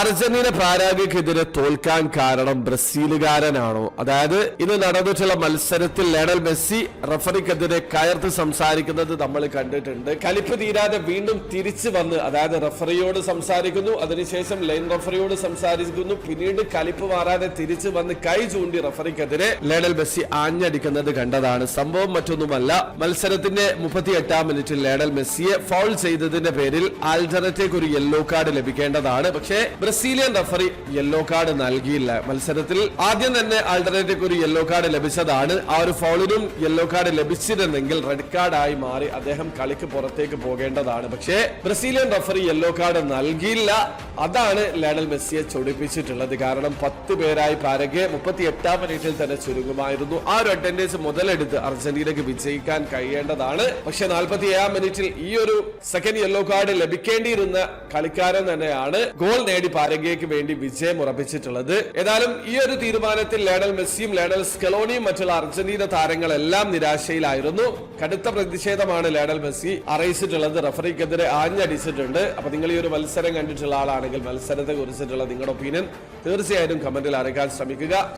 Argentina പാരാഗ്വയ്ക്കെതിരെ തോൽക്കാൻ കാരണം ബ്രസീലുകാരനാണോ? അതായത് ഇന്ന് നടന്നിട്ടുള്ള മത്സരത്തിൽ ലയണൽ മെസ്സി റഫറിക്കെതിരെ കയർത്ത് സംസാരിക്കുന്നത് നമ്മൾ കണ്ടിട്ടുണ്ട്. കലിപ്പ് തീരാതെ വീണ്ടും തിരിച്ചു വന്ന്, അതായത് റഫറിയോട് സംസാരിക്കുന്നു, അതിനുശേഷം ലൈൻ റഫറിയോട് സംസാരിക്കുന്നു, പിന്നീട് കലിപ്പ് മാറാതെ തിരിച്ചു വന്ന് കൈ ചൂണ്ടി റഫറിക്കെതിരെ ലയണൽ മെസ്സി ആഞ്ഞടിക്കുന്നത് കണ്ടതാണ്. സംഭവം മറ്റൊന്നുമല്ല, മത്സരത്തിന്റെ 38-ാം മിനിറ്റിൽ ലയണൽ മെസ്സിയെ ഫൗൾ ചെയ്തതിന്റെ പേരിൽ ആൽഡററ്റയ്ക്ക് ഒരു യെല്ലോ കാർഡ് ലഭിക്കേണ്ടതാണ്. പക്ഷേ ബ്രസീലിയൻ റഫറി യെല്ലോ കാർഡ് നൽകിയില്ല. മത്സരത്തിൽ ആദ്യം തന്നെ ആൽഡററ്റയ്ക്ക് ഒരു യെല്ലോ കാർഡ് ലഭിച്ചതാണ്. ആ ഒരു ഫൗളിനും യെല്ലോ കാർഡ് ലഭിച്ചിരുന്നെങ്കിൽ റെഡ് കാർഡായി മാറി അദ്ദേഹം കളിക്ക് പുറത്തേക്ക് പോകേണ്ടതാണ്. പക്ഷേ ബ്രസീലിയൻ റഫറി യെല്ലോ കാർഡ് നൽകിയില്ല. അതാണ് ലയണൽ മെസ്സിയെ ചൊടിപ്പിച്ചിട്ടുള്ളത്. കാരണം 10 പേരായി പാരഗ്വേ 38-ാം മിനിറ്റിൽ തന്നെ ചുരുങ്ങുമായിരുന്നു. ആ ഒരു അറ്റൻഡൻസ് മുതലെടുത്ത് അർജന്റീനയ്ക്ക് വിജയിക്കാൻ കഴിയേണ്ടതാണ്. പക്ഷെ 47-ാം മിനിറ്റിൽ ഈ ഒരു സെക്കൻഡ് യെല്ലോ കാർഡ് ലഭിക്കേണ്ടിയിരുന്ന കളിക്കാരൻ തന്നെയാണ് ഗോൾ നേടി പാരഗ്വേക്ക് വേണ്ടി വിജയം ഉറപ്പിച്ചിട്ടുള്ളത്. ഏതായാലും ഈ ഒരു തീരുമാനത്തിൽ ലയണൽ മെസ്സിയും ലയണൽ സ്കലോണിയും മറ്റുള്ള അർജന്റീന താരങ്ങളെല്ലാം നിരാശയിലായിരുന്നു. കടുത്ത പ്രതിഷേധമാണ് ലയണൽ മെസ്സി അറിയിച്ചിട്ടുള്ളത്. റഫറിക്കെതിരെ ആഞ്ഞടിച്ചിട്ടുണ്ട്. അപ്പൊ നിങ്ങൾ ഈ ഒരു മത്സരം കണ്ടിട്ടുള്ള ആളാണെങ്കിൽ മത്സരത്തെ കുറിച്ചിട്ടുള്ള നിങ്ങളുടെ ഒപ്പീനിയൻ തീർച്ചയായും കമന്റിൽ അറിയിക്കാൻ ശ്രമിക്കുക.